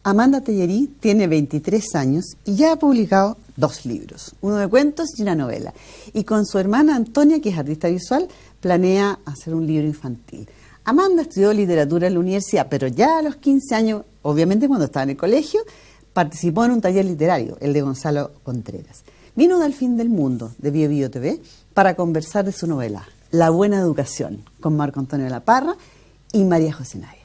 Amanda Tellerí tiene 23 años y ya ha publicado 2 libros, uno de cuentos y una novela. Y con su hermana Antonia, que es artista visual, planea hacer un libro infantil. Amanda estudió literatura en la universidad, pero ya a los 15 años, obviamente cuando estaba en el colegio, participó en un taller literario, el de Gonzalo Contreras. Vino del fin del mundo, de Bio Bio TV, para conversar de su novela, La Buena Educación, con Marco Antonio de la Parra y María José Navia.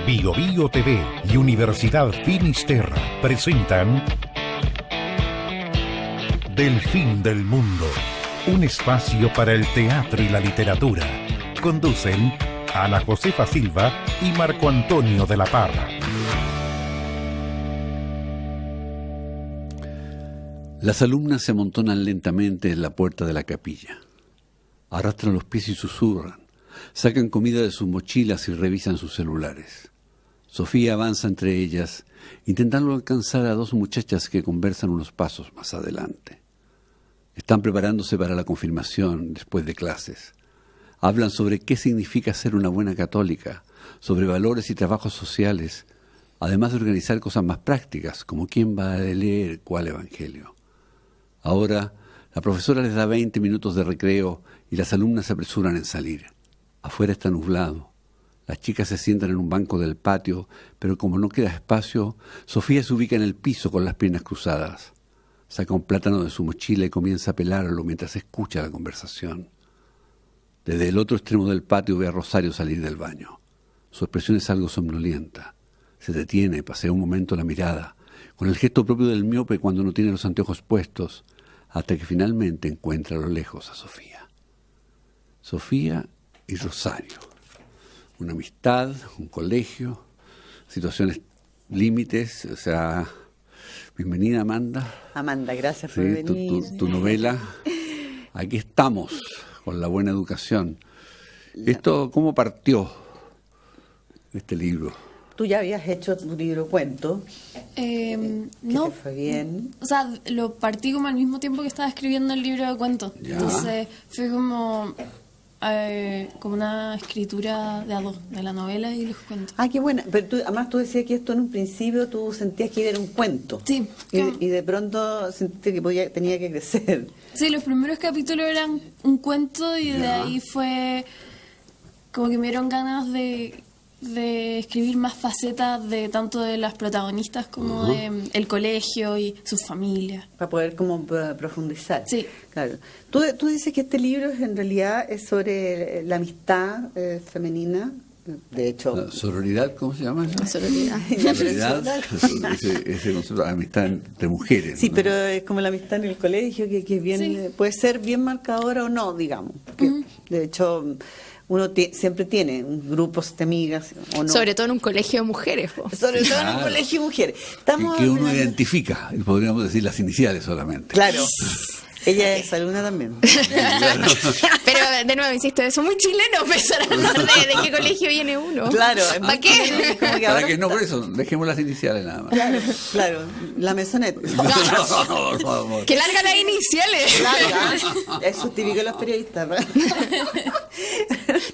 Bio Bio TV y Universidad Finisterra presentan Del fin del mundo, un espacio para el teatro y la literatura. Conducen Ana Josefa Silva y Marco Antonio de la Parra. Las alumnas se amontonan lentamente en la puerta de la capilla. Arrastran los pies y susurran. Sacan comida de sus mochilas y revisan sus celulares. Sofía avanza entre ellas, intentando alcanzar a 2 muchachas que conversan unos pasos más adelante. Están preparándose para la confirmación después de clases. Hablan sobre qué significa ser una buena católica, sobre valores y trabajos sociales, además de organizar cosas más prácticas, como quién va a leer cuál evangelio. Ahora, la profesora les da 20 minutos de recreo y las alumnas se apresuran en salir. Afuera está nublado. Las chicas se sientan en un banco del patio, pero como no queda espacio, Sofía se ubica en el piso con las piernas cruzadas. Saca un plátano de su mochila y comienza a pelarlo mientras escucha la conversación. Desde el otro extremo del patio ve a Rosario salir del baño. Su expresión es algo somnolienta. Se detiene, pasea un momento la mirada, con el gesto propio del miope cuando no tiene los anteojos puestos, hasta que finalmente encuentra a lo lejos a Sofía. Sofía y Rosario. Una amistad, un colegio, situaciones límites, o sea, bienvenida Amanda. Amanda, gracias por venir. Tu novela. Aquí estamos con La Buena Educación. ¿Esto cómo partió este libro? Tú ya habías hecho tu libro cuento. No. ¿Te fue bien? O sea, lo partí como al mismo tiempo que estaba escribiendo el libro de cuentos. Ya. Entonces fue como una escritura de a 2, de la novela y los cuentos. Ah, qué buena. Pero además tú decías que esto en un principio tú sentías que era un cuento. Sí. Y de pronto sentiste que tenía que crecer. Sí, los primeros capítulos eran un cuento y de ahí fue como que me dieron ganas de escribir más facetas de tanto de las protagonistas como de el colegio y sus familias. Para poder como profundizar. Sí. Claro. Tú dices que este libro en realidad es sobre la amistad femenina. De hecho... ¿La sororidad, cómo se llama eso? La sororidad. Sororidad, ese concepto de amistad entre mujeres. Sí, ¿no? pero es como la amistad en el colegio, que es bien, Sí. puede ser bien marcadora o no, digamos. Porque, de hecho, uno siempre tiene grupos de amigas, ¿o no? Sobre todo en un colegio de mujeres. Sobre todo en un Claro. colegio de mujeres. Que uno identifica, y podríamos decir las iniciales solamente. Claro. Ella es alumna también. Pero de nuevo, insisto, eso es muy chileno pensar hablar de qué colegio viene uno. Claro. ¿Para qué? Como que Para ahora que no, por eso, dejemos las iniciales nada más. Claro, la mesoneta. Que larga las iniciales. Claro, eso es típico de los periodistas.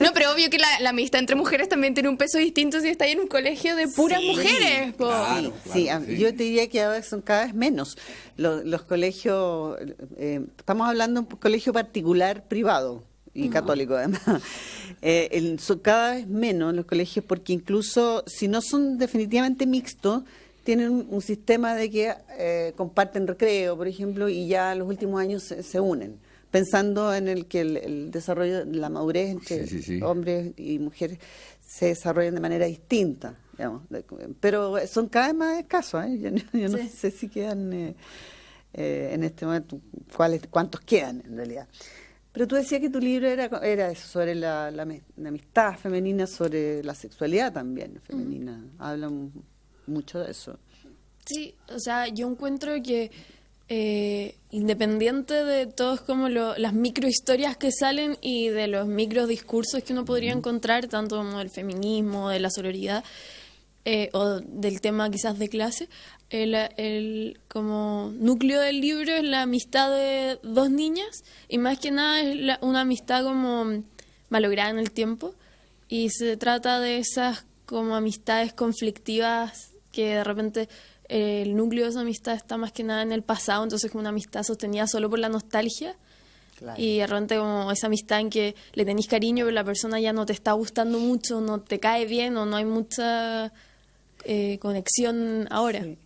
No, pero obvio que la amistad entre mujeres también tiene un peso distinto si está ahí en un colegio de puras Sí. mujeres. Po. Claro. Sí, Claro, sí. yo te diría que ahora son cada vez menos. Los colegios, estamos hablando de un colegio particular privado y católico además. Son cada vez menos los colegios porque incluso si no son definitivamente mixtos, tienen un sistema de que comparten recreo, por ejemplo, y ya en los últimos años se unen, pensando en el que el desarrollo, la madurez entre Sí. hombres y mujeres se desarrollan de manera distinta, digamos. Pero son cada vez más escasos, ¿eh? Yo no Sí. sé si quedan en este momento, cuántos quedan en realidad. Pero tú decías que tu libro era eso, sobre la amistad femenina, sobre la sexualidad también femenina. Hablan mucho de eso. Sí, o sea, yo encuentro que independiente de todos como las microhistorias que salen y de los microdiscursos que uno podría encontrar, tanto como del feminismo, de la sororidad, o del tema quizás de clase, el como núcleo del libro es la amistad de 2 niñas, y más que nada es una amistad como malograda en el tiempo, y se trata de esas como amistades conflictivas que de repente el núcleo de esa amistad está más que nada en el pasado, entonces como una amistad sostenida solo por la nostalgia. Claro. Y de repente como esa amistad en que le tenés cariño pero la persona ya no te está gustando mucho, no te cae bien o no hay mucha conexión ahora. Sí.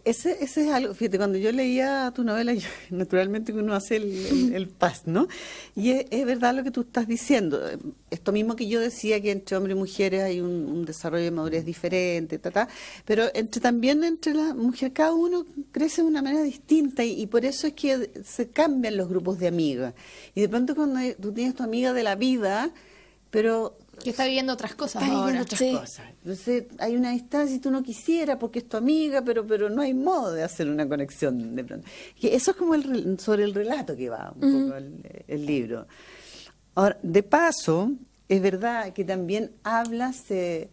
Ese es algo, fíjate, cuando yo leía tu novela, naturalmente uno hace el paz, ¿no? Y es verdad lo que tú estás diciendo. Esto mismo que yo decía, que entre hombres y mujeres hay un desarrollo de madurez diferente, pero también entre la mujer, cada uno crece de una manera distinta y por eso es que se cambian los grupos de amigas. Y de pronto cuando tú tienes tu amiga de la vida, pero Que está viviendo otras cosas estás ahora. viviendo otras Sí. cosas. Entonces hay una distancia y tú no quisieras porque es tu amiga, pero no hay modo de hacer una conexión de pronto. Que eso es como sobre el relato que va un poco el libro. Ahora, de paso, es verdad que también hablas de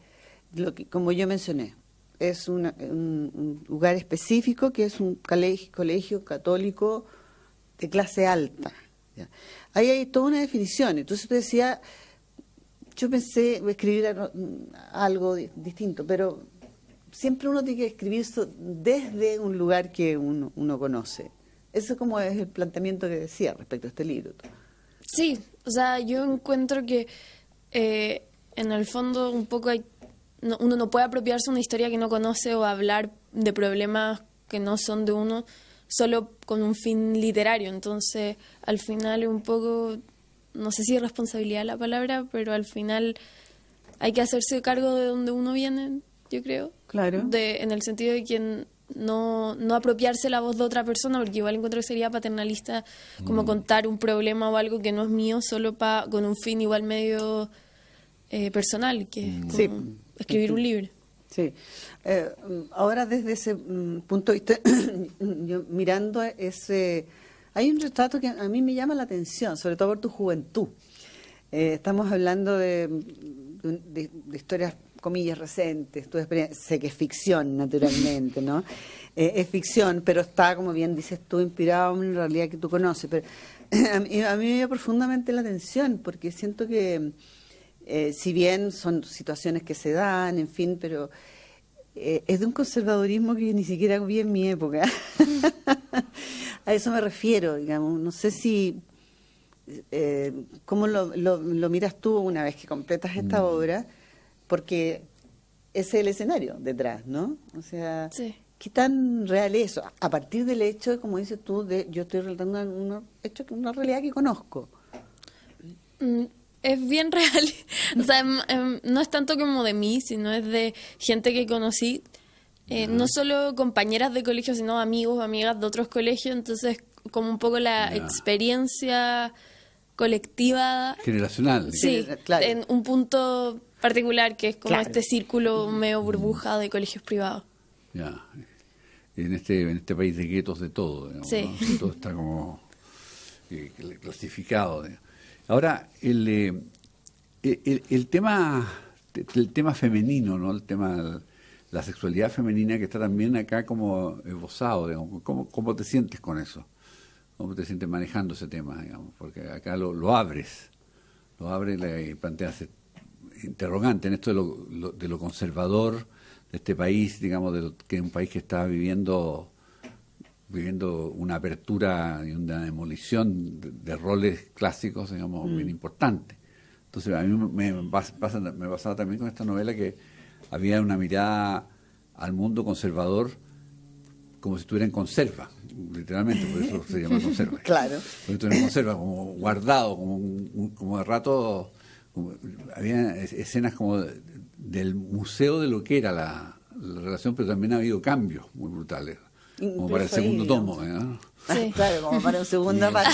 lo que, como yo mencioné, es un lugar específico que es un colegio católico de clase alta. ¿Ya? Ahí hay toda una definición. Entonces tú decías, yo pensé escribir algo distinto, pero siempre uno tiene que escribir eso desde un lugar que uno conoce. Eso como es el planteamiento que decía respecto a este libro. Sí, o sea, yo encuentro que en el fondo un poco uno no puede apropiarse una historia que no conoce o hablar de problemas que no son de uno solo con un fin literario. Entonces, al final es un poco, no sé si es responsabilidad la palabra, pero al final hay que hacerse cargo de donde uno viene, yo creo. Claro. En el sentido de que no apropiarse la voz de otra persona, porque igual encuentro que sería paternalista como contar un problema o algo que no es mío solo con un fin igual medio personal, que es como Sí. escribir un libro. Sí. Ahora desde ese punto de vista, yo mirando hay un retrato que a mí me llama la atención, sobre todo por tu juventud. Estamos hablando de historias, comillas, recentes, tu experiencia, sé que es ficción, naturalmente, ¿no? Es ficción, pero está, como bien dices tú, inspirado en una realidad que tú conoces. Pero a mí me llama profundamente la atención, porque siento que si bien son situaciones que se dan, en fin, pero es de un conservadurismo que ni siquiera vi en mi época. A eso me refiero, digamos. No sé si cómo lo miras tú una vez que completas esta obra, porque ese es el escenario detrás, ¿no? O sea, Sí. ¿qué tan real es eso? A partir del hecho, como dices tú, yo estoy relatando una realidad que conozco. Es bien real. O sea, no es tanto como de mí, sino es de gente que conocí. No solo compañeras de colegio, sino amigos, amigas de otros colegios. Entonces, como un poco la experiencia colectiva. Generacional. Sí, Claro. en un punto particular que es como Claro. este círculo medio burbuja de colegios privados. Ya. En este país de guetos de todo, digamos, Sí. ¿no? Todo está como clasificado. Digamos. Ahora, el tema femenino, ¿no? El tema, la sexualidad femenina que está también acá como esbozado, digamos. ¿Cómo te sientes con eso? ¿Cómo te sientes manejando ese tema, digamos? Porque acá lo abres y planteas interrogante en esto de lo conservador de este país, digamos, que es un país que está viviendo una apertura y una demolición de roles clásicos, digamos, bien importante. Entonces, a mí me pasaba también con esta novela que había una mirada al mundo conservador como si estuviera en conserva, literalmente, por eso se llama conserva. Claro. Por eso estuviera en conserva, como guardado, como de rato, había escenas como del museo de lo que era la relación, pero también ha habido cambios muy brutales. Como para el segundo tomo, ¿no? Sí. Claro, como para un segunda parte.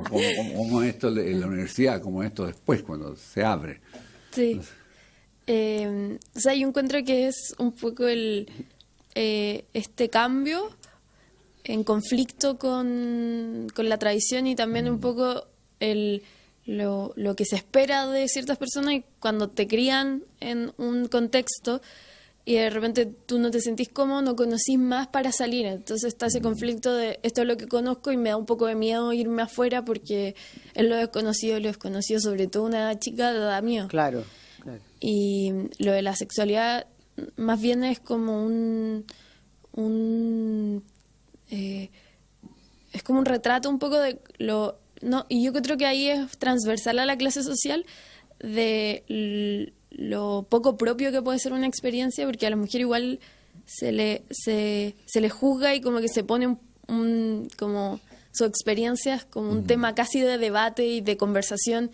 Como esto en la universidad, como esto después, cuando se abre. Sí. O sea, yo encuentro que es un poco este cambio en conflicto con la tradición y también un poco lo que se espera de ciertas personas y cuando te crían en un contexto y de repente tú no te sentís cómodo, no conocís más para salir. Entonces está ese conflicto de esto es lo que conozco y me da un poco de miedo irme afuera porque es lo desconocido, sobre todo una chica da miedo. Claro. Claro. Y lo de la sexualidad más bien es como es como un retrato un poco de lo... No, y yo creo que ahí es transversal a la clase social de lo poco propio que puede ser una experiencia, porque a la mujer igual se le juzga y como que se pone como su experiencia es como un tema casi de debate y de conversación,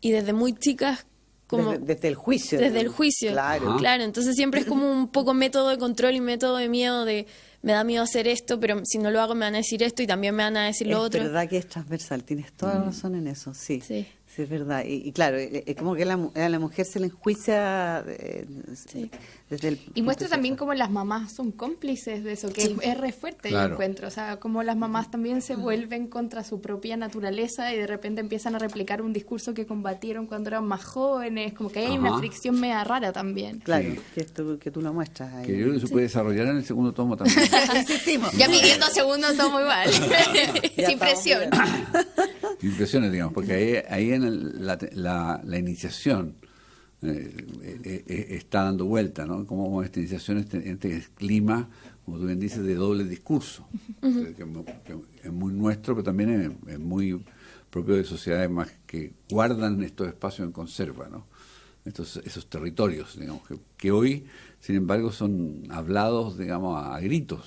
y desde muy chicas como desde el juicio. desde el juicio, Claro. claro, entonces siempre es como un poco método de control y método de miedo, de me da miedo hacer esto, pero si no lo hago me van a decir esto y también me van a decir lo otro. Es verdad que es transversal, tienes toda la razón en eso, sí. Sí. Sí, es verdad. Y claro, es como que a la mujer se le enjuicia Sí. desde el... Y muestra punto también sexual. cómo las mamás son cómplices de eso, que Sí. es re fuerte el Claro. encuentro. O sea, cómo las mamás también se vuelven contra su propia naturaleza y de repente empiezan a replicar un discurso que combatieron cuando eran más jóvenes. Como que hay una Ajá. fricción media rara también. Claro, Sí. que tú lo muestras ahí. Que yo creo que se puede desarrollar en el segundo tomo también. Insistimos. Ya pidiendo segundos todo muy mal. Ya Sin estamos presión. Impresiones, digamos, porque ahí en la iniciación está dando vuelta, ¿no? Como esta iniciación, este clima, como tú bien dices, de doble discurso, que es muy nuestro, pero también es muy propio de sociedades más que guardan estos espacios en conserva, ¿no? Esos territorios, digamos, que hoy, sin embargo, son hablados, digamos, a gritos.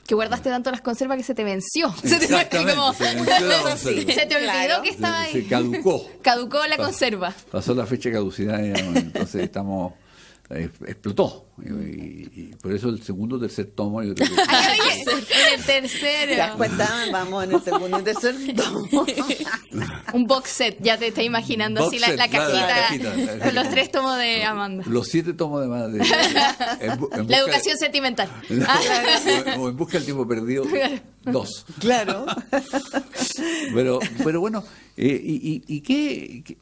Que guardaste tanto las conservas que se te venció. Se te, Exactamente, como- se venció la conserva. se te olvidó Claro. que estaba ahí. Se caducó. Caducó la conserva. Pasó la fecha de caducidad, digamos, entonces explotó. Y por eso el segundo o tercer tomo, yo creo que Ay, oye, en el ¿Te das tercero. cuenta? Vamos en el segundo y tercer tomo. Un box set, ya te estás imaginando Box así la set, claro, cajita con los 3 tomos de Amanda. los 7 tomos de más de La educación sentimental. o en busca del tiempo perdido 2. Claro. Pero bueno, ¿y qué?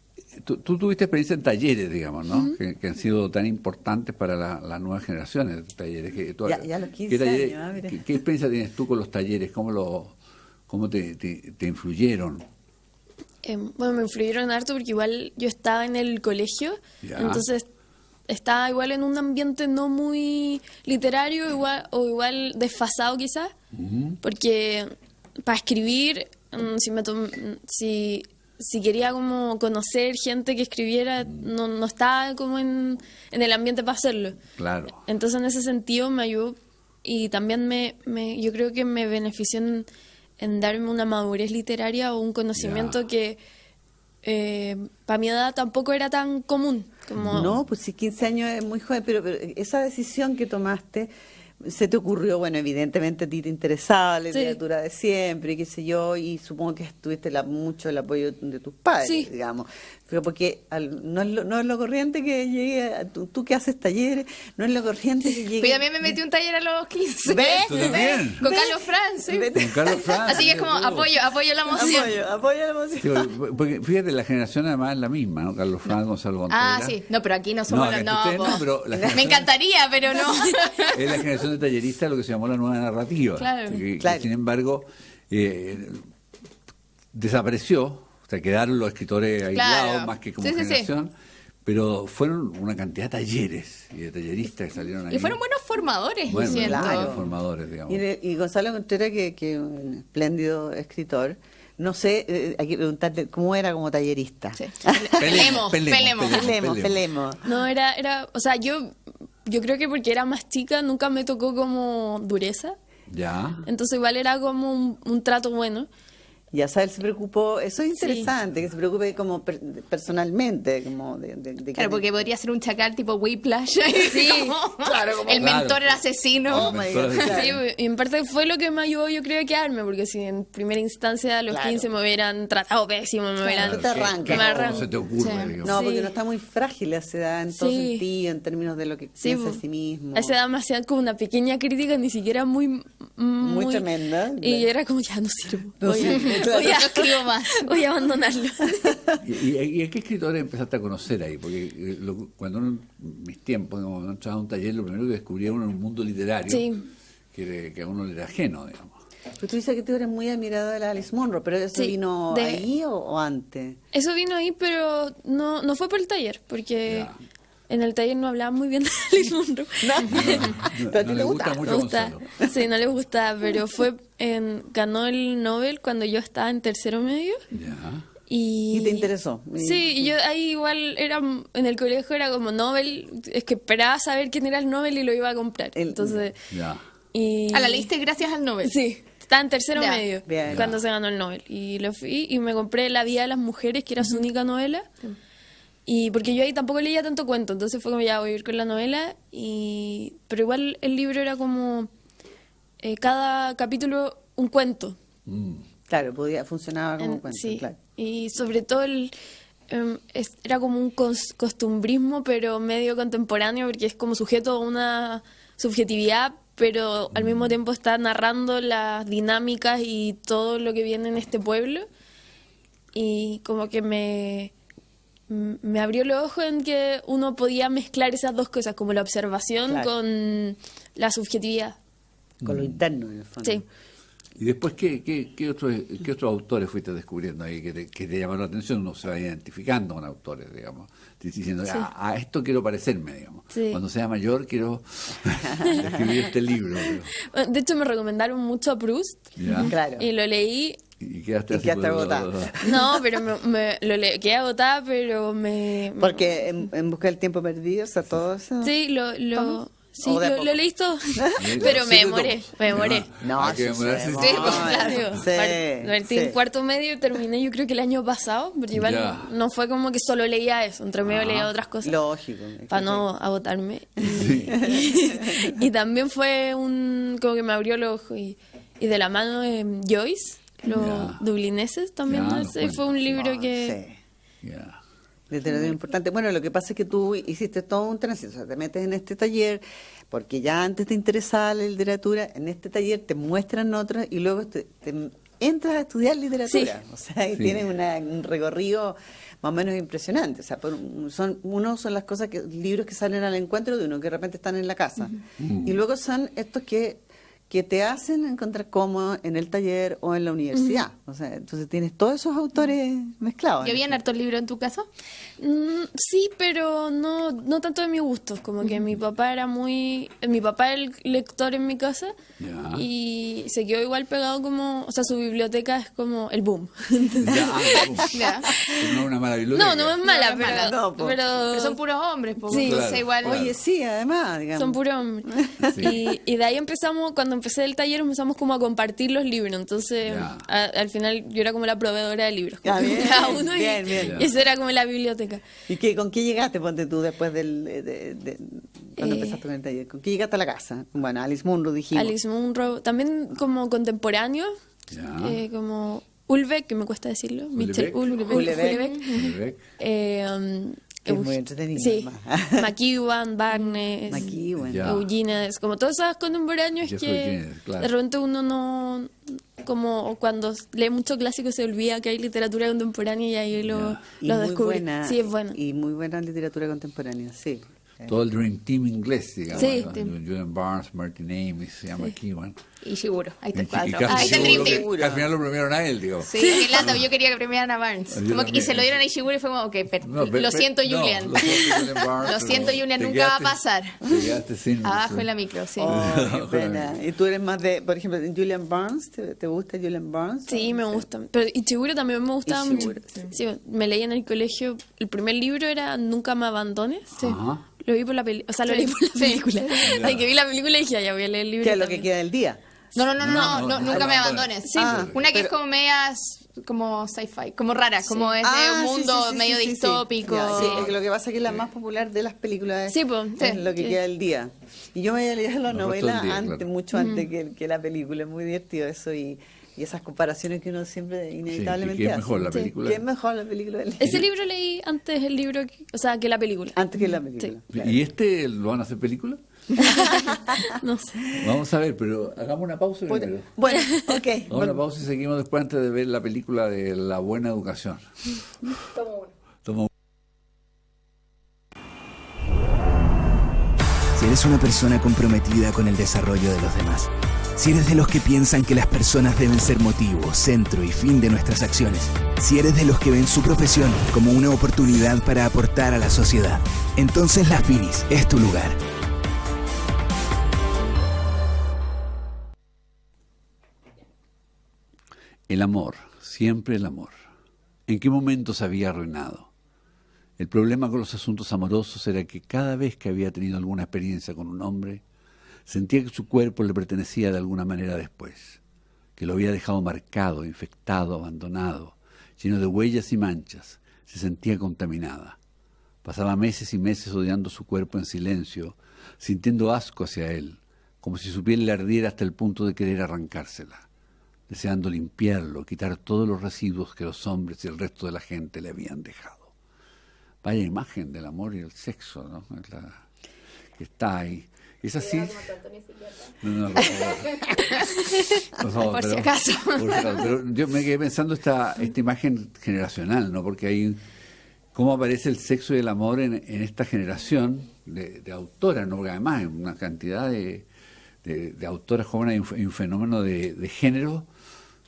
Tú tuviste experiencia en talleres, digamos, ¿no? Que han sido tan importantes para las nuevas generaciones de talleres. Ya a los 15 años, mira. ¿Qué experiencia tienes tú con los talleres? ¿Cómo te influyeron? Bueno, me influyeron harto porque igual yo estaba en el colegio, Ya. entonces estaba igual en un ambiente no muy literario igual desfasado quizás, porque para escribir, si quería como conocer gente que escribiera, no estaba como en el ambiente para hacerlo. Claro. Entonces en ese sentido me ayudó y también yo creo que me benefició en darme una madurez literaria o un conocimiento Ya. que para mi edad tampoco era tan común. Como, No, pues sí, 15 años es muy joven, pero esa decisión que tomaste, se te ocurrió, bueno, evidentemente a ti te interesaba la Sí. literatura de siempre, qué sé yo, y supongo que tuviste mucho el apoyo de tus padres, Sí. digamos. Pero porque no es lo corriente que llegue, tú que haces talleres, no es lo corriente que llegue. Yo también me metí un taller a los 15. ¿Ves? ¿Tú también? Con Carlos Franz, sí. Vete. Con Carlos Franz. Así que es como apoyo la emoción. Apoyo la emoción. Sí, porque fíjate, la generación además es la misma, ¿no? Carlos Franz, Gonzalo Contreras. Ah, sí. No, pero aquí no somos No, los... acá ustedes No, no, po. pero la generación- Me encantaría, pero no. Es la generación de talleristas lo que se llamó la nueva narrativa. Claro. Que, Claro. sin embargo, desapareció, o sea, quedaron los escritores aislados Claro. más que como Sí, sí, sí. generación, pero fueron una cantidad de talleres y de talleristas que salieron ahí. Y fueron buenos formadores, Bueno, yo siento. claro. buenos formadores, digamos. Y Gonzalo Contreras, que un espléndido escritor, no sé, hay que preguntarle cómo era como tallerista. Sí. Pelemos, Pelemos. Pelemos. No, o sea, yo creo que porque era más chica nunca me tocó como dureza, Ya. entonces igual era como un trato bueno. Ya sabes, se preocupó, eso es Sí. interesante, que se preocupe como personalmente, como Claro, porque podría ser un chacal tipo Whiplash. Sí, claro, como- el mentor Claro. era asesino. Oh my Claro. God, claro. Sí, y en parte fue lo que me ayudó, yo creo, a quedarme, porque si en primera instancia a los Claro. 15 me hubieran tratado pésimo, me hubieran... no te arranca. ¿Qué me arran- se te ocurre, Sí. digamos? No, Sí. porque no está muy frágil a esa edad en todo Sí. sentido, en términos de lo que Sí, piensa po. de sí mismo. A esa edad me hacían como una pequeña crítica, ni siquiera muy tremenda. Y era como, ya no sirvo. No voy, sirvo, a, claro. voy, a, No escribo más. voy a abandonarlo. ¿Y a qué escritores empezaste a conocer ahí? Porque cuando uno, en mis tiempos, digamos, cuando entraba a un taller, lo primero que descubría uno era un mundo literario Sí. que a uno le era ajeno, digamos. Pero tú dices que tú eres muy admirada de la Alice Munro, pero ¿eso Sí, vino de- ahí o antes? Eso vino ahí, pero no fue por el taller, porque Ya. en el taller no hablaban muy bien de Alice Munro. Pero a ti No le le gusta gusta. mucho Me gusta, Gonzalo. sí, no les gustaba, pero ganó el Nobel cuando yo estaba en tercero medio. Ya. Y te interesó. Sí, y yo ahí igual en el colegio era como Nobel, es que esperaba saber quién era el Nobel y lo iba a comprar. Entonces, Ya. y A la leíste gracias al Nobel. sí, estaba en tercero Ya. medio Bien. cuando se ganó el Nobel. Y lo fui y me compré La vida de las mujeres, que era su única novela. Y porque yo ahí tampoco leía tanto cuento, entonces fue como ya voy a ir con la novela. Pero igual el libro era como cada capítulo un cuento. Claro, funcionaba como un cuento, Sí, claro. y sobre todo era como un costumbrismo, pero medio contemporáneo, porque es como sujeto a una subjetividad, pero al mismo tiempo está narrando las dinámicas y todo lo que viene en este pueblo. Y como que me abrió los ojos en que uno podía mezclar esas dos cosas, como la observación Claro. con la subjetividad. Con lo interno, en el fondo. Sí. Y después, ¿qué otros autores fuiste descubriendo ahí que te llamaron la atención? Uno se va identificando con autores, digamos, diciendo, Sí. a esto quiero parecerme, digamos. Sí. Cuando sea mayor quiero escribir este libro. De hecho, me recomendaron mucho a Proust ¿Ya? Claro. y lo leí. Y quedaste Y así quedaste por- agotada. No, pero quedé agotada, pero Porque en busca del tiempo perdido, o sea, todo eso. Sí, ¿Todo? sí, ¿O de a lo poco? leí todo. Sí, Pero me siete demoré, tomos. me demoré. No, Hay que demorarse sí, siete Sí, tomos. pues, claro. Sí, Partí sí. en cuarto medio y terminé yo creo que el año pasado, pero igual Ya. no fue como que solo leía eso, entre medio leía otras cosas Lógico. para no agotarme. Y también fue como que me abrió los ojos y de la mano de Joyce, los Ya. dublineses también, Ya, ¿no? los Ese fue un cuentos, libro Sí. que... Ya. Literatura importante. Bueno, lo que pasa es que tú hiciste todo un tránsito, o sea, te metes en este taller porque ya antes te interesaba la literatura, en este taller te muestran otras y luego te entras a estudiar literatura, o sea, y Sí. tienes un recorrido más o menos impresionante, o sea, son las cosas libros que salen al encuentro de uno, que de repente están en la casa, y luego son estos que te hacen encontrar cómodo en el taller o en la universidad, o sea, entonces tienes todos esos autores mezclados. ¿Y habían hartos libros en tu casa? Sí, pero no tanto de mis gustos, como que mi papá era el lector en mi casa Ya. y se quedó igual pegado como, o sea, su biblioteca es como el boom. Ya, Ya. no es una mala biblioteca. No es mala, No, no es pero, mala, no, po. Pero son puros hombres, po. Sí. Entonces Claro, igual... claro. Oye, sí, además, digamos. son puros hombres. Sí. Y de ahí cuando empecé el taller empezamos como a compartir los libros, entonces Ya. al final yo era como la proveedora de libros, Ah, como bien, cada uno bien, y, bien. y eso era como la biblioteca. ¿Y con qué llegaste, ponte tú, después cuando empezaste con el taller? ¿Con qué llegaste a la casa? Bueno, Alice Munro dijimos. Alice Munro, también como contemporáneo, Ya. como Ulbeck, que me cuesta decirlo, Ulbeck. Ulbeck. Ulbeck. Que es muy entretenido, Sí, además. McEwan, Barnes, McEwan. Ya. Eugenides, como todos esos contemporáneos Jeff que Eugenides, claro. de repente uno no, como cuando lee mucho clásico se olvida que hay literatura contemporánea y ahí lo Y muy descubre. buena, Sí, es bueno. Y muy buena literatura contemporánea, sí. Todo el Dream Team inglés, digamos. Sí. ¿no? Julian Barnes, Martin Amis, se llama Kewan. Y seguro, ahí está el Y cuadro. casi Ahí está el seguro Dream Team. que al final lo premiaron a él, digo. Sí, qué lata, yo quería que premiaran a Barnes. Yo Como que- y también. se lo dieron a Ishiguro y fue como, ok, No, lo siento, Julian. Lo siento, Julian Barnes, Lo siento, pero Julian, te nunca va a quedaste- pasar. Te quedaste sin... Abajo en la micro, sí. Oh, qué Ojalá. pena. ¿Y tú eres más de, por ejemplo, Julian Barnes? ¿Te gusta Julian Barnes? Sí, me gusta. Pero Ichiguro también me gustaba mucho. Ichiguro, Sí, me leí en el colegio. El primer libro era Nunca me abandones. Ajá. Lo vi por la película. O sea, lo leí por la película. Ay, que vi la película y dije, ya voy a leer el libro. ¿Qué es lo que también. queda del día? No, no, nunca me abandones. abandones. Sí, Ah, una que es pero- como media, como sci-fi, como rara, como es de Ah, un sí, mundo sí, sí, medio sí, sí, distópico. Ya, sí, porque lo que pasa es que es la más popular de las películas Sí, pues, es sí, lo que sí. queda del día. Y yo me había leído la El resto novela del día, antes, claro. mucho antes que la película. Es muy divertido eso y esas comparaciones que uno siempre inevitablemente Sí, que es hace. mejor la Sí. película. ¿Qué es mejor la película del Ese libro leí antes el libro, o sea, que la película. Antes que la película. claro. ¿Y este lo van a hacer película? No sé. Vamos a ver, pero hagamos una pausa primero. Bueno, ok. Vamos a una pausa y seguimos después antes de ver la película de La Buena Educación. Toma Si eres una persona comprometida con el desarrollo de los demás, Si eres de los que piensan que las personas deben ser motivo, centro y fin de nuestras acciones, si eres de los que ven su profesión como una oportunidad para aportar a la sociedad, entonces Las Finis es tu lugar. El amor, siempre el amor. ¿En qué momento se había arruinado? El problema con los asuntos amorosos era que cada vez que había tenido alguna experiencia con un hombre, sentía que su cuerpo le pertenecía de alguna manera después, que lo había dejado marcado, infectado, abandonado, lleno de huellas y manchas. Se sentía contaminada. Pasaba meses y meses odiando su cuerpo en silencio, sintiendo asco hacia él, como si su piel le ardiera hasta el punto de querer arrancársela, deseando limpiarlo, quitar todos los residuos que los hombres y el resto de la gente le habían dejado. Vaya imagen del amor y el sexo, ¿no? Es la que está ahí. ¿Es así? No, por favor, por si acaso. Pero yo me quedé pensando esta imagen generacional, ¿no? Porque hay cómo aparece el sexo y el amor en esta generación de autoras, ¿no? Porque además hay una cantidad de autoras jóvenes, hay un fenómeno de género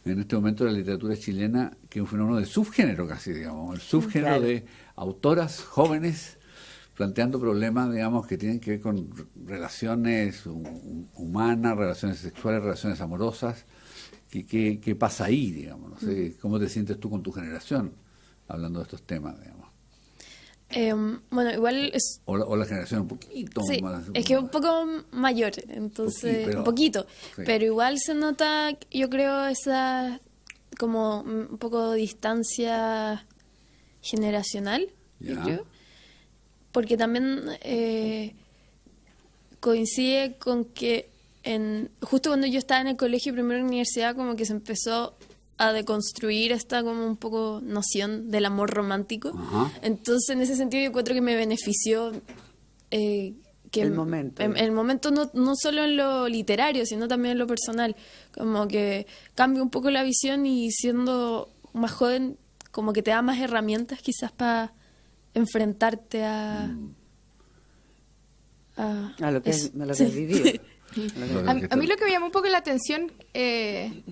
en este momento de la literatura chilena, que es un fenómeno de subgénero casi, digamos, el subgénero claro. De autoras jóvenes planteando problemas, digamos, que tienen que ver con relaciones humanas, relaciones sexuales, relaciones amorosas. ¿Qué pasa ahí, digamos? No sé, ¿cómo te sientes tú con tu generación hablando de estos temas, digamos? Bueno, igual es... O la generación un poquito sí, más... es que un poco mayor, entonces... Un poquito. Sí. Pero igual se nota, yo creo, esa como un poco distancia generacional, yo creo. Porque también coincide con que justo cuando yo estaba en el colegio, primero en la universidad, como que se empezó a deconstruir esta como un poco noción del amor romántico. Ajá. Entonces, en ese sentido, yo encuentro que me benefició que el momento. El momento no solo en lo literario, sino también en lo personal. Como que cambia un poco la visión y siendo más joven, como que te da más herramientas quizás para enfrentarte a lo que has vivido. A mí lo que me llamó un poco la atención, que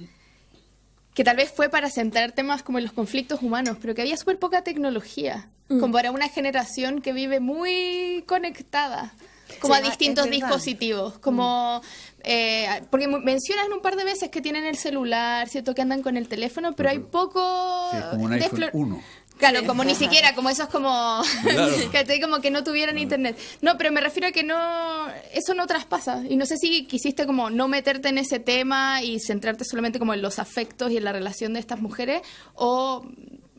tal vez fue para centrar temas como en los conflictos humanos, pero que había súper poca tecnología, como para una generación que vive muy conectada, como a distintos dispositivos, como porque mencionan un par de veces que tienen el celular, cierto, que andan con el teléfono, pero hay poco... Sí, como un iPhone 1. Claro, como ni siquiera, como esos como... Claro. Como que no tuvieran internet. No, pero me refiero a que eso no traspasa. Y no sé si quisiste como no meterte en ese tema y centrarte solamente como en los afectos y en la relación de estas mujeres, o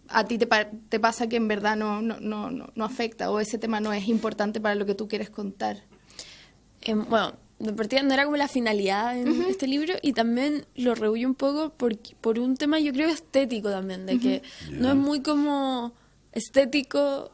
a ti te pasa que en verdad no afecta, o ese tema no es importante para lo que tú quieres contar. Bueno, de partida no era como la finalidad en este libro, y también lo rehuyo un poco por un tema, yo creo, estético también, de que no es muy como estético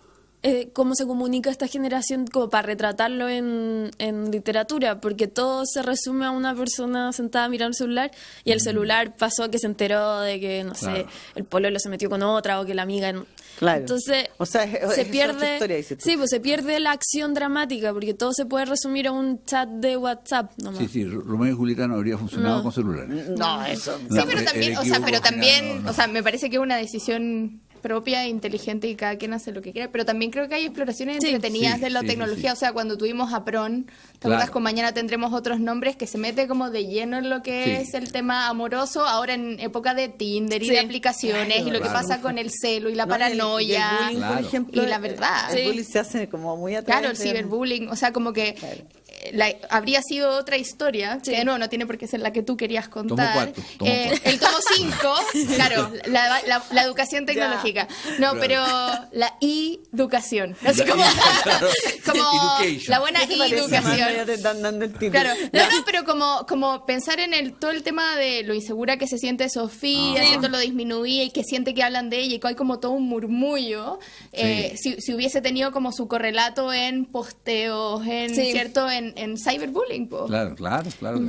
cómo se comunica esta generación como para retratarlo en literatura, porque todo se resume a una persona sentada mirando el celular, y el celular pasó a que se enteró de que, no sé, el pololo se metió con otra, o que la amiga... Claro. Entonces, o sea, se pierde, historia, sí, pues se pierde la acción dramática, porque todo se puede resumir a un chat de WhatsApp nomás. Sí, Romeo y Julieta no habría funcionado con celulares. No, eso. Sí, pero también, me parece que es una decisión propia, inteligente, y cada quien hace lo que quiera, pero también creo que hay exploraciones entretenidas de la tecnología. O sea, cuando tuvimos a Pron, ¿te acuerdas? Con Mañana Tendremos Otros Nombres, que se mete como de lleno en lo que es el tema amoroso, ahora en época de Tinder y de aplicaciones, y lo que pasa con el celo y la paranoia y el bullying, por ejemplo, y la verdad el bullying se hace como muy atrás. Claro, el ciberbullying, o sea, como que habría sido otra historia, que no tiene por qué ser la que tú querías contar. El tomo 5, claro, la educación tecnológica. No, pero la educación. Así como la buena educación. Claro, pero como pensar en todo el tema de lo insegura que se siente Sofía, siento lo disminuía y que siente que hablan de ella, y que hay como todo un murmullo. Si hubiese tenido como su correlato en posteos, ¿cierto? En cyberbullying, po. Claro.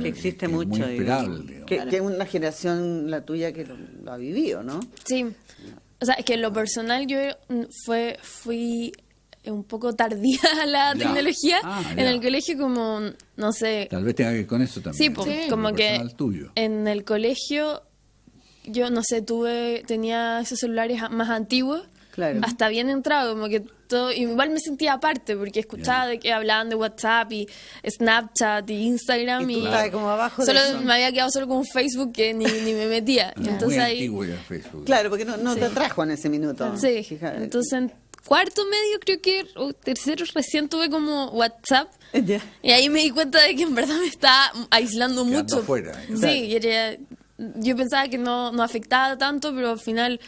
Que existe mucho. Muy esperable, que es una generación, la tuya, que lo ha vivido, ¿no? Sí. O sea, es que en lo personal yo fui un poco tardía la tecnología en el colegio, como, no sé. Tal vez tenga que ver con eso también. Sí, como que en el colegio, yo no sé, tenía esos celulares más antiguos, hasta bien entrado, como que todo, igual me sentía aparte, porque escuchaba de que hablaban de WhatsApp y Snapchat y Instagram, y como abajo solo me había quedado solo con Facebook que ni me metía. Entonces muy ahí, antiguo ya Facebook. Claro, porque no te atrajo en ese minuto. Sí, entonces en cuarto medio, creo que, o tercero, recién tuve como WhatsApp. Y ahí me di cuenta de que en verdad me estaba aislando mucho. Afuera, sí, yo pensaba que no afectaba tanto, pero al final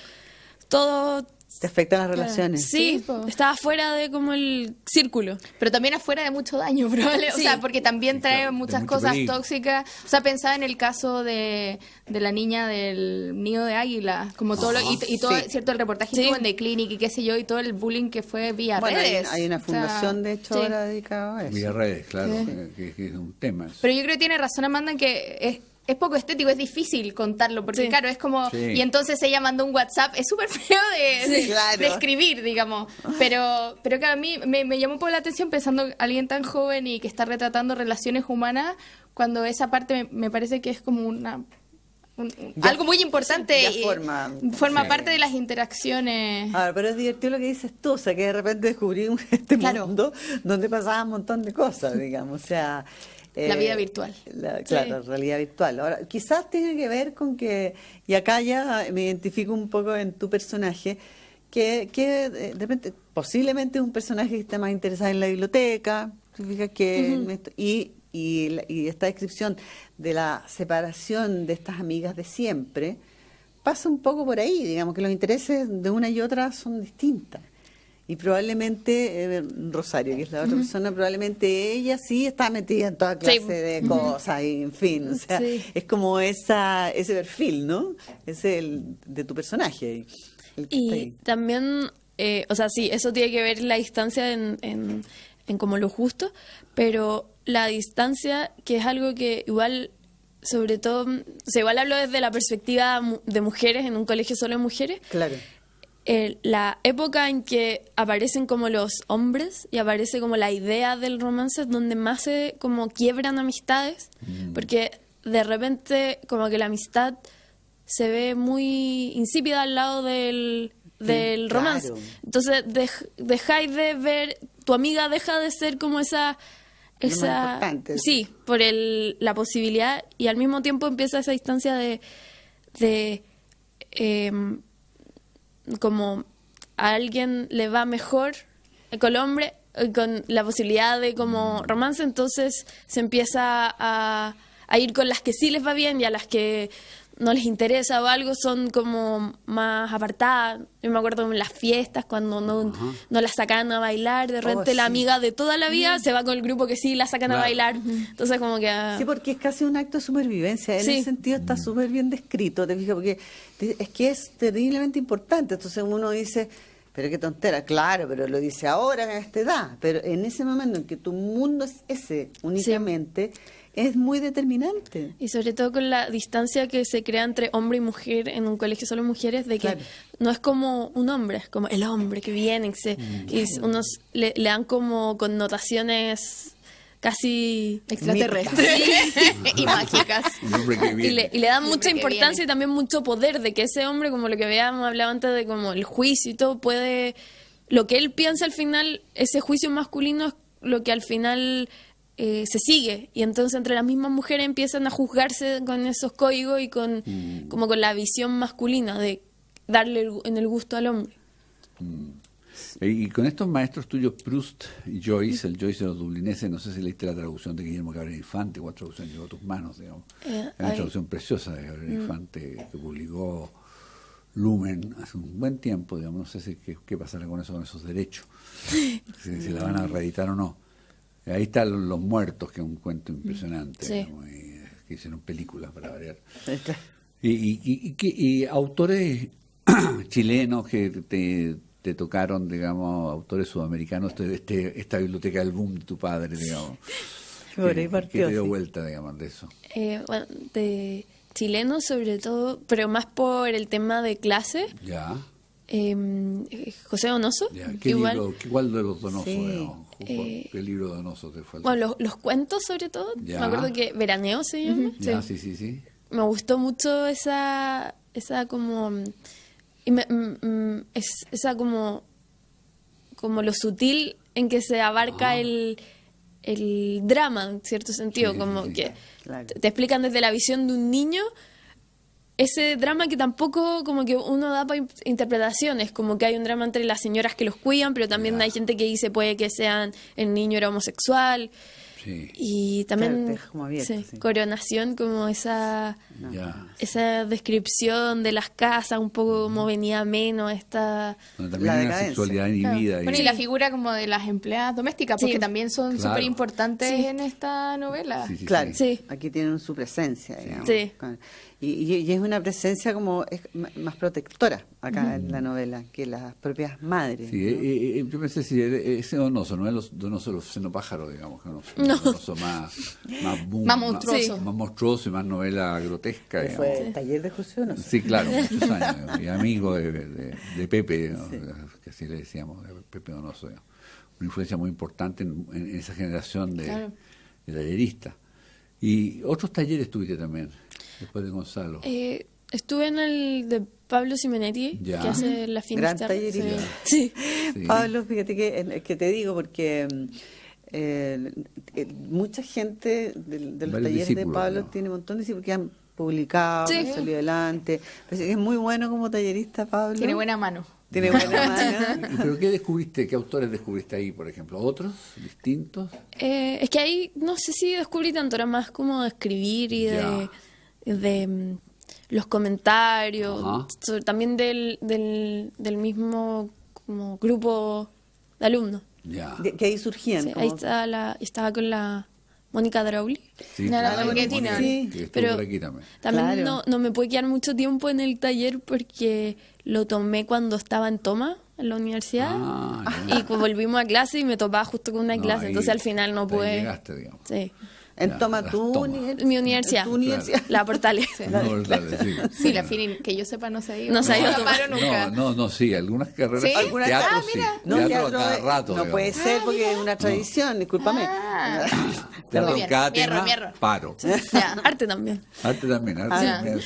todo... Te afectan las relaciones. Sí, estaba fuera de como el círculo. Pero también afuera de mucho daño, probablemente. O sea, porque también trae muchas cosas tóxicas. O sea, pensaba en el caso de la niña del nido de águila, como todo y todo, cierto, el reportaje estuvo en The Clinic y qué sé yo, y todo el bullying que fue vía redes. Hay una fundación, de hecho, ahora dedicada a eso. Vía redes, claro, que es un tema. Pero yo creo que tiene razón Amanda en que es poco estético, es difícil contarlo, porque claro, es como... Y entonces ella mandó un WhatsApp, es súper feo de escribir, digamos. Pero que a mí me llamó un poco la atención pensando alguien tan joven y que está retratando relaciones humanas, cuando esa parte me parece que es como algo muy importante. Forma parte de las interacciones. Ahora, pero es divertido lo que dices tú, o sea, que de repente descubrí este mundo donde pasaba un montón de cosas, digamos, o sea... la vida virtual. Claro, realidad virtual. Ahora, quizás tenga que ver con que, y acá ya me identifico un poco en tu personaje, que de repente, posiblemente es un personaje que está más interesado en la biblioteca, fíjate que y esta descripción de la separación de estas amigas de siempre pasa un poco por ahí, digamos que los intereses de una y otra son distintas. Y probablemente Rosario, que es la otra persona, probablemente ella sí está metida en toda clase de cosas, y en fin, o sea, es como ese perfil, ¿no? Es el de tu personaje. Y también, o sea, sí, eso tiene que ver la distancia en como lo justo, pero la distancia, que es algo que igual, sobre todo, o sea, igual hablo desde la perspectiva de mujeres, en un colegio solo de mujeres. Claro. La época en que aparecen como los hombres y aparece como la idea del romance es donde más se como quiebran amistades, porque de repente como que la amistad se ve muy insípida al lado del romance. Claro. Entonces dejáis de ver, tu amiga deja de ser como esa sí, por la posibilidad, y al mismo tiempo empieza esa distancia de como a alguien le va mejor con el hombre, con la posibilidad de como romance, entonces se empieza a ir con las que sí les va bien, y a las que no les interesa o algo son como más apartadas. Yo me acuerdo en las fiestas cuando no las sacan a bailar, de repente la amiga de toda la vida se va con el grupo que sí la sacan a bailar. Entonces como que... Sí, porque es casi un acto de supervivencia. En ese sentido está súper bien descrito, te fijas, porque es que es terriblemente importante. Entonces uno dice, pero qué tontera, claro, pero lo dice ahora a esta edad. Pero en ese momento en que tu mundo es ese únicamente... es muy determinante. Y sobre todo con la distancia que se crea entre hombre y mujer en un colegio solo mujeres, de que no es como un hombre, es como el hombre que viene y unos le dan como connotaciones casi extraterrestres y mágicas. Y le dan mucha importancia y también mucho poder, de que ese hombre, como lo que habíamos hablado antes, de como el juicio y todo, puede... Lo que él piensa al final, ese juicio masculino es lo que al final... se sigue, y entonces entre las mismas mujeres empiezan a juzgarse con esos códigos y con como con la visión masculina de darle en el gusto al hombre. Y con estos maestros tuyos, Proust y Joyce, el Joyce de los dublineses, no sé si leíste la traducción de Guillermo Cabrera Infante, o la traducción llegó a tus manos, digamos. Es una traducción preciosa de Cabrera Infante que publicó Lumen hace un buen tiempo, digamos. No sé qué pasará con esos derechos, si la van a reeditar o no. Ahí están Los Muertos, que es un cuento impresionante, digamos, que hicieron películas para variar. Y autores chilenos que te tocaron, digamos, autores sudamericanos, esta biblioteca del boom de tu padre, digamos. ¿Qué te dio vuelta, digamos, de eso? Bueno, de chilenos sobre todo, pero más por el tema de clase. Ya. José Donoso. Ya, ¿cuál de los Donoso? Sí. ¿Qué libro Donoso te falta? Bueno, los cuentos sobre todo. Ya. Me acuerdo que Veraneo se llama. Ya, sí. Me gustó mucho esa como... esa como lo sutil en que se abarca el drama, en cierto sentido, que claro. te explican desde la visión de un niño ese drama que tampoco como que uno da para interpretaciones, como que hay un drama entre las señoras que los cuidan, pero también hay gente que dice puede que el niño era homosexual. Sí. Y también Claro, te deja como abierto, sí. Coronación, como esa descripción de las casas, un poco como venía menos esta... Bueno, también La hay una decadencia. sexualidad inhibida. Bueno, y la figura como de las empleadas domésticas, porque Sí. también son Claro. súper importantes Sí. en esta novela. Sí. Claro, Sí. aquí tienen su presencia, digamos. Sí. Y es una presencia como más protectora acá en la novela que las propias madres. Sí, ¿no? yo pensé si ese Donoso, no es los Donoso los cenopájaros, digamos, que no. Donoso más boom, Más monstruoso. más monstruoso y más novela grotesca, digamos. Fue el taller de José Donoso. Sí, claro, muchos años. Y amigo de Pepe, ¿no? Que así le decíamos, de Pepe Donoso. Digamos. Una influencia muy importante en esa generación de talleristas. Y otros talleres tuviste también, después de Gonzalo. Estuve en el de Pablo Simonetti, Ya. que hace la Gran Finisterre. tallerista. Sí. Sí. Pablo, fíjate que te digo porque mucha gente de los Varios talleres de discípulos, Pablo ¿no? tiene un montón de discípulos que han publicado, Sí. han salido adelante. Parece que es muy bueno como tallerista, Pablo. Tiene buena mano. Tiene buena mano. ¿Pero qué descubriste, qué autores descubriste ahí, por ejemplo? ¿Otros distintos? Es que ahí no sé si descubrí tanto, era más como de escribir y de los comentarios, Ajá. también del mismo como grupo de alumnos. Ya. Que ahí surgían. Sí, como- ahí estaba con la Mónica Drauli. Sí, La Borghettino. Sí. que estuvo Pero por aquí también. también Claro. no me pude quedar mucho tiempo en el taller porque lo tomé cuando estaba en toma en la universidad y pues volvimos a clase y me topaba justo con una No, clase, ahí- entonces al final no hasta ahí pude. llegaste, digamos. Sí. En Ya, Toma las tu tomas. Mi universidad. Tu universidad. La Portales. No, dale, sí. Sí, la Fini, que yo sepa, no se ha ido. No se ha ido. No paro nunca. No, sí, algunas carreras. ¿Sí? ¿Alguna- Teatro Ah, sí. mira. No, Teatro a cada es- rato. no puede digamos. ser porque es una tradición, discúlpame. Teatro Muy bien. cada Mierro, tema, mierro. paro. Ya. Arte también. Arte también, arte Ah. también.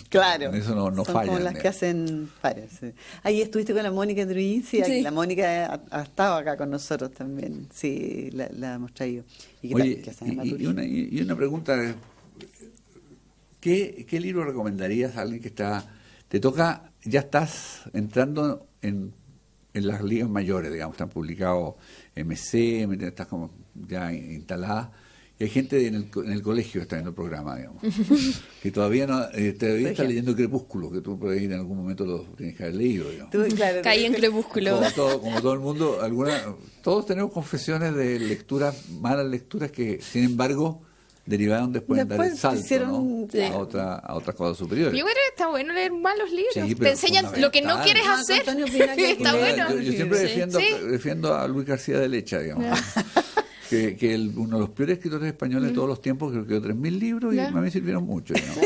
Claro. En eso no Son falla. como las que hacen pares. Sí. Ahí estuviste con la Mónica Truín, sí, Sí. la Mónica ha estado acá con nosotros también, sí, la hemos traído. ¿Y qué Oye, tal? ¿Qué hacen en Maturity? y una pregunta. ¿Qué libro recomendarías a alguien que te toca, ya estás entrando en las ligas mayores, digamos, están publicados MC, estás como ya instalada, y hay gente en el colegio que está viendo el programa, digamos, que todavía no todavía está leyendo Crepúsculo, que tú por ahí en algún momento lo tienes que haber leído, digamos. Claro, Caí en Crepúsculo. Como todo el mundo, todos tenemos confesiones de lecturas, malas lecturas que, sin embargo, derivaron después de dar el Después salto, hicieron- ¿no? sí. a otras cosas superiores. Yo creo que está bueno leer malos libros. Sí, pero Te enseñan lo que no fundamental. quieres Ah, hacer. Antonio opina que hay que Está leer. bueno. Yo siempre Sí. defiendo a Luis García de Lecha, digamos. que uno de los peores escritores españoles de todos los tiempos, creo que dio 3.000 libros y a mí me sirvieron mucho. digamos.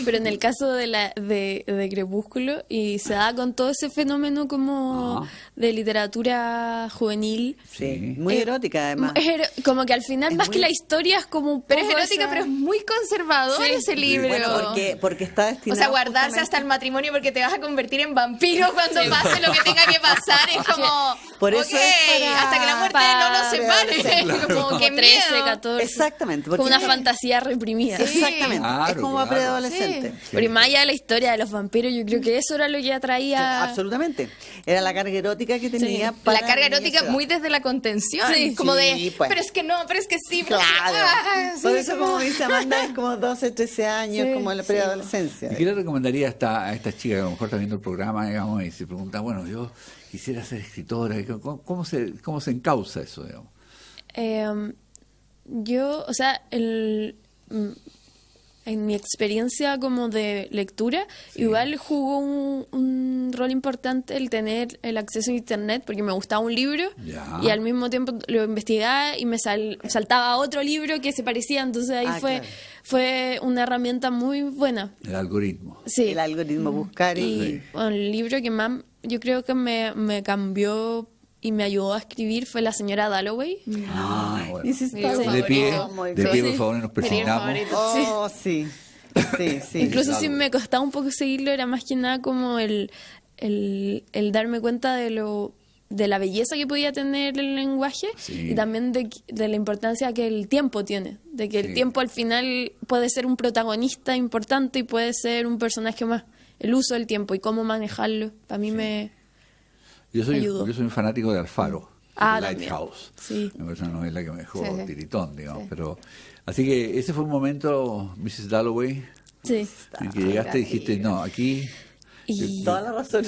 Pero en el caso de Crepúsculo, y se da con todo ese fenómeno como Ajá. de literatura juvenil. Sí, muy erótica además. Como que al final, más que la historia, es como un Pero es poco erótica, esa- pero es muy conservador Sí. ese libro. Bueno, porque está O destinado sea, guardarse justamente- hasta el matrimonio porque te vas a convertir en vampiro cuando pase lo que tenga que pasar. Es como, Por eso ok, es para- hasta que la muerte no nos separe. Como como que 13, miedo. 14. Exactamente. Como una es- fantasía reprimida. Exactamente. Claro, es como claro. preadolescente. Pero más allá de la historia de los vampiros, yo creo que eso era lo que atraía. Absolutamente. Era la carga erótica que tenía Sí. para La carga niñas erótica de edad. muy desde la contención. Sí. Como Sí, de, pues. pero es que no, pero es que sí. Pero Claro. sí, Por eso, como- como dice Amanda, es como 12, 13 años, Sí, como la sí. preadolescencia. ¿Y qué le recomendaría a esta chica que a lo mejor está viendo el programa, digamos, y se pregunta, bueno, yo quisiera ser escritora, y ¿cómo se encausa eso, digamos? Yo, o sea, en mi experiencia como de lectura, igual jugó un rol importante el tener el acceso a internet, porque me gustaba un libro Ya. y al mismo tiempo lo investigaba y me saltaba otro libro que se parecía, entonces ahí Claro. fue una herramienta muy buena. El algoritmo. Sí. El algoritmo buscar Y bueno, el libro que más yo creo que me cambió y me ayudó a escribir fue la señora Dalloway. Bueno. Y sí, está Sí. De pie, muy de bien. pie, por favor, y nos presentamos. Oh, sí. Sí, sí. Incluso si Dalloway. me costaba un poco seguirlo, era más que nada como el darme cuenta de la belleza que podía tener el lenguaje Sí. y también de la importancia que el tiempo tiene, de que Sí. el tiempo al final puede ser un protagonista importante y puede ser un personaje más. El uso del tiempo y cómo manejarlo, para mí Yo soy ayudó. un fanático de Alfaro, Ah, de también. Lighthouse. Sí. Me parece una novela que me dejó Sí, sí. tiritón, digamos. Pero, así que ese fue un momento, Mrs. Dalloway, Sí. en que llegaste y dijiste, no, aquí... Y, Toda la razón.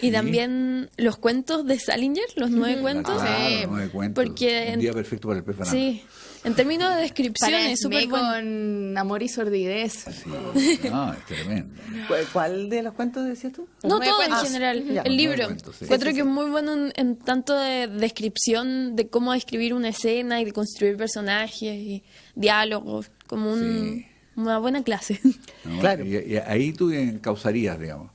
y también los cuentos de Salinger, los 9 cuentos. Claro, Sí. 9 cuentos. Porque Un día perfecto para el pez banana. Sí, en términos de descripciones, súper bueno. con amor y sordidez. Sí, no, es tremendo. ¿Cuál de los cuentos decías tú? No Nueve todo en cuentos. general, Ya. el libro. 9 cuentos, sí. Encuentro que es muy bueno en tanto de descripción de cómo describir una escena y de construir personajes y diálogos, como Sí. una buena clase. ¿No? Claro. Y ahí tú encauzarías, digamos.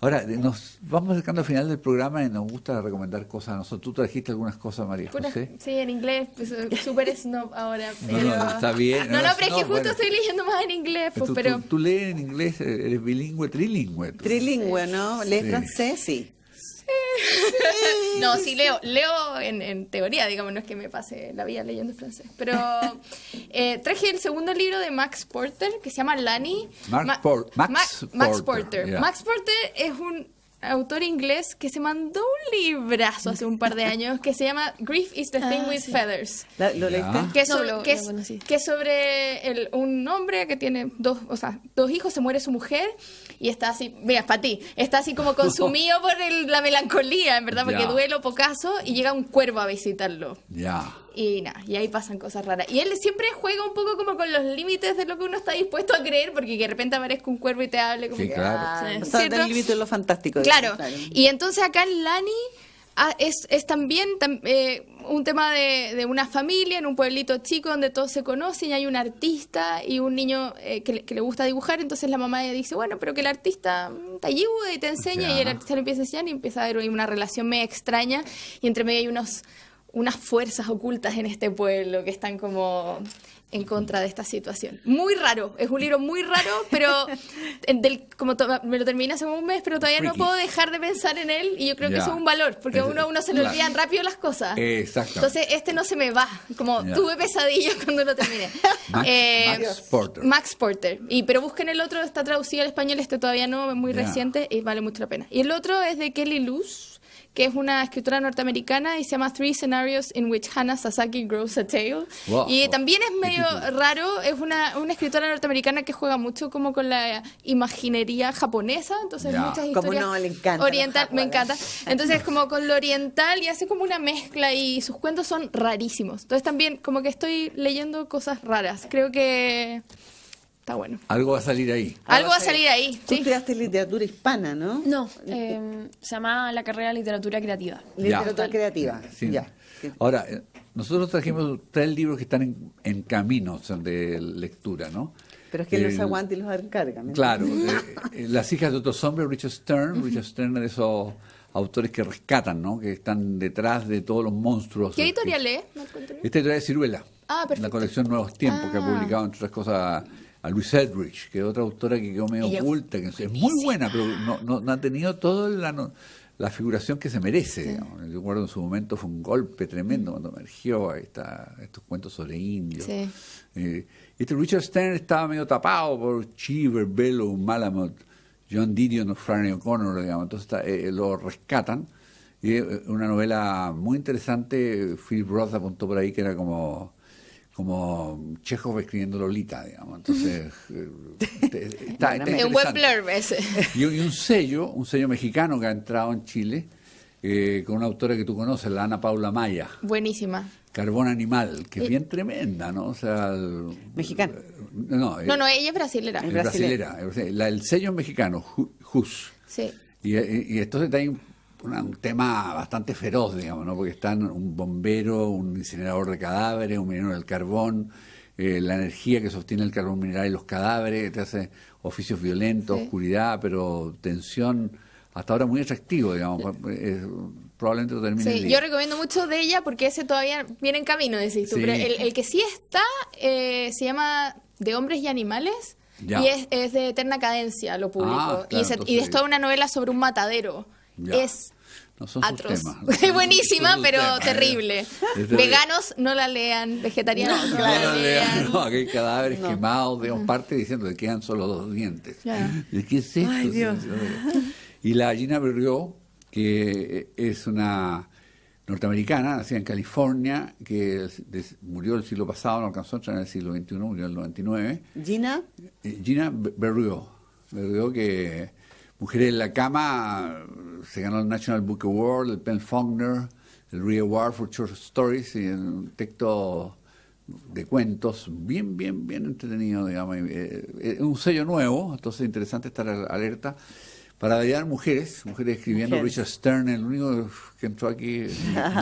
Ahora, nos vamos acercando al final del programa y nos gusta recomendar cosas a nosotros. ¿Tú trajiste algunas cosas, María José? Sí, en inglés, pues súper snob ahora. No, no, está bien. No, pero es que no, justo bueno. estoy leyendo más en inglés, pues, pero... Tú lees en inglés, eres bilingüe, trilingüe. tú. Trilingüe, ¿no? ¿Lees Sí. francés? Sí. No, sí leo en teoría, digamos, no es que me pase la vida leyendo francés. Pero traje el segundo libro de Max Porter, que se llama Lani. Max Max Porter, Porter. ya. Max Porter es un autor inglés que se mandó un librazo hace un par de años que se llama Grief is the Thing with sí. Feathers. ¿Lo Ya. leíste? Que es No, sobre, lo que conocí. es sobre un hombre que tiene dos hijos, se muere su mujer y está así, mira, para ti, está así como consumido por la melancolía, en verdad, porque Ya. duelo pocaso, y llega un cuervo a visitarlo. Ya. Y nada, y ahí pasan cosas raras. Y él siempre juega un poco como con los límites de lo que uno está dispuesto a creer, porque de repente aparezca un cuervo y te hable como Sí, que, claro. ah, O sea, ¿cierto? del límite de lo fantástico. Claro. digamos, Y entonces acá en Lani es también un tema de una familia en un pueblito chico donde todos se conocen y hay un artista y un niño que le gusta dibujar. Entonces la mamá le dice, bueno, pero que el artista te ayude y te enseñe. Ya. Y el artista le empieza a enseñar y empieza a haber ahí una relación medio extraña. Y entre medio hay unas fuerzas ocultas en este pueblo que están como en contra de esta situación. Muy raro, es un libro muy raro, pero me lo terminé hace un mes, pero todavía no Freaky. puedo dejar de pensar en él y yo creo que Ya. eso es un valor, porque a uno se le Claro. olvidan rápido las cosas. Exacto. Entonces este no se me va, como Ya. tuve pesadillas cuando lo terminé. Max Porter. Max Porter. Pero busquen el otro, está traducido al español, este todavía no, es muy Ya. reciente y vale mucho la pena. Y el otro es de Kelly Luz, que es una escritora norteamericana y se llama Three Scenarios in Which Hannah Sasaki Grows a Tail. Wow. Y también es Qué medio título. raro, es una escritora norteamericana que juega mucho como con la imaginería japonesa, entonces Ya. muchas Como historias no, le encanta oriental, los me japoneses. encanta. Entonces como con lo oriental y hace como una mezcla y sus cuentos son rarísimos. Entonces también como que estoy leyendo cosas raras. Creo que está bueno. Algo va a salir ahí. Algo va a salir ahí, Tú sí. estudiaste literatura hispana, ¿no? No, se llama la carrera de literatura creativa. Literatura Ya. creativa. Sí. Ya. Ahora, nosotros trajimos 3 libros que están en camino de lectura, ¿no? Pero es que él los El- aguanta y los encarga. ¿me Claro, entiendes? Las hijas de otro hombre, Richard Stern. Richard Stern es de esos autores que rescatan, ¿no? Que están detrás de todos los monstruos. ¿Qué editorial es, Marco Antonio? Esta editorial es Ciruela. Ah, perfecto. La colección Nuevos Tiempos, que ha publicado, entre otras cosas, a Louise Edridge, que es otra autora que quedó medio Ella oculta, que es muy buena, pero no ha tenido toda la figuración que se merece. Digamos. Yo recuerdo en su momento fue un golpe tremendo cuando emergió ahí estos cuentos sobre indios. Sí. Este Richard Stern estaba medio tapado por Cheever, Bellow, Malamud, John Didion o Flannery O'Connor, digamos. Entonces lo rescatan. Y es una novela muy interesante. Philip Roth apuntó por ahí que era como Chekhov escribiendo Lolita, digamos. Entonces, está Es un buen interesante. blurb ese. Y un sello mexicano que ha entrado en Chile, con una autora que tú conoces, la Ana Paula Maya, Buenísima. Carbón Animal, que es bien tremenda, ¿no? O sea, Mexicana. No, ella es brasilera. es brasilera. El sello es mexicano, Hus. Sí. Y entonces hay un tema bastante feroz, digamos, ¿no? Porque están un bombero, un incinerador de cadáveres, un minero del carbón, la energía que sostiene el carbón mineral y los cadáveres, te hace oficios violentos, Sí. oscuridad, pero tensión hasta ahora muy atractivo, digamos. Probablemente lo termine el Sí, día. yo recomiendo mucho de ella porque ese todavía viene en camino, decís tú. Sí. Pero el que sí está se llama De hombres y animales Ya. y es de Eterna Cadencia, lo publicó. Ah, claro, y entonces- es toda una novela sobre un matadero. Ya. Es No son sus atroz. temas. Es buenísima, No son sus pero temas, terrible. Es de- Veganos, no la lean. Vegetarianos, no, la lean. No, aquí hay cadáveres quemados, digamos, parte diciendo que quedan solo 2 dientes. Ya. ¿De qué es esto? Ay, Dios. Y la Gina Berriot, que es una norteamericana, nacida en California, que murió el siglo pasado, no alcanzó a entrar en el siglo XXI, murió en el 99. Gina, Gina Berriot, que Mujeres en la Cama, se ganó el National Book Award, el Penn Faulkner, el Rhea Award for Short Stories, y un texto de cuentos bien entretenido, digamos. Es un sello nuevo, entonces es interesante estar alerta para hallar mujeres escribiendo. Mujeres. Richard Stern, el único que entró aquí.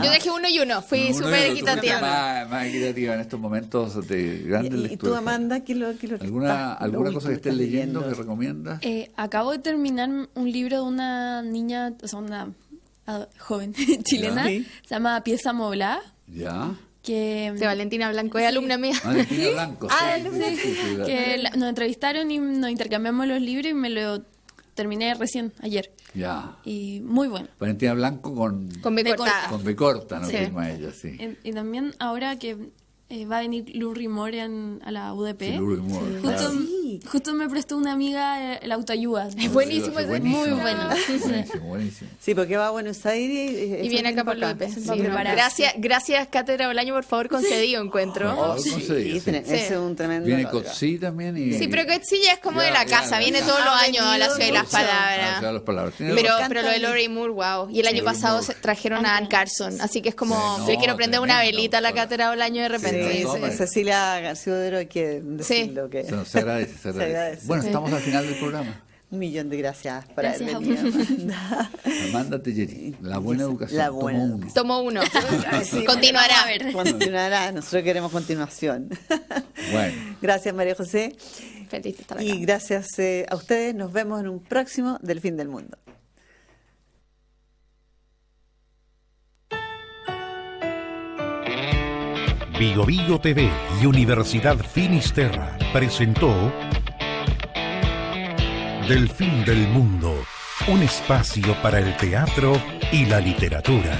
Yo dejé uno y uno. Fui Uno, súper tú fuiste equitativa. más equitativa en estos momentos de grandes ¿y lecturas. tú, Amanda, qué es lo ¿Alguna último cosa que estés estás leyendo que recomiendas? Acabo de terminar un libro de una niña, o sea, una joven chilena, Sí. se llama Pieza Moblada, Ya. que, De Valentina Blanco, es alumna mía. Valentina Blanco. Sí, que nos entrevistaron y nos intercambiamos los libros y me lo terminé recién, ayer. Ya. Y muy bueno. Valentina Blanco Con B B cortada. con B corta, ¿no? Sí. Firma ella, sí. Y también ahora que va a venir Lou Rimore a la UDP, Sí, Lou Rimore, justo, claro. justo me prestó una amiga el autoayuda. Es buenísimo Sí, ese. Muy bueno. Buenísimo. Sí, porque va a Buenos Aires Y viene acá para el UDP. Sí, Sí, prepararse. gracias, Cátedra Bolaño, por favor, concedido encuentro. Oh, sí, concedido, sí. ese es un tremendo Viene logro. Coetzee también. Y, Sí, pero que sí ya es como Ya, de la ya, casa, ya, viene ya. todos los Ha años a la venido ciudad de las mucho. Ah, palabras. o sea, las palabras. Tiene Pero, razón. pero lo de Lori Moore, wow. Y el año Lori pasado Moore. trajeron a Ann Carson. Así que es como, Sí, no, le quiero prender una tremendo, velita a la doctora. Cátedra Bolaño de repente. Sí, no, sí, hombre. Cecilia García Odero, hay que decirlo que Se agradece, se agradece. agradece. Bueno, Sí. estamos al final del programa. 1.000.000 de gracias por Gracias haber a venido, vos. Amanda. Amanda Telleri, la buena educación. La buena tomo uno. Tomo uno. Sí, Continuará. vamos a ver. Continuará, nosotros queremos continuación. Bueno. Gracias, María José. Feliz de estar acá. Y gracias a ustedes. Nos vemos en un próximo Del Fin del Mundo. Vigo Vigo TV y Universidad Finisterra presentó Del Fin del Mundo, un espacio para el teatro y la literatura.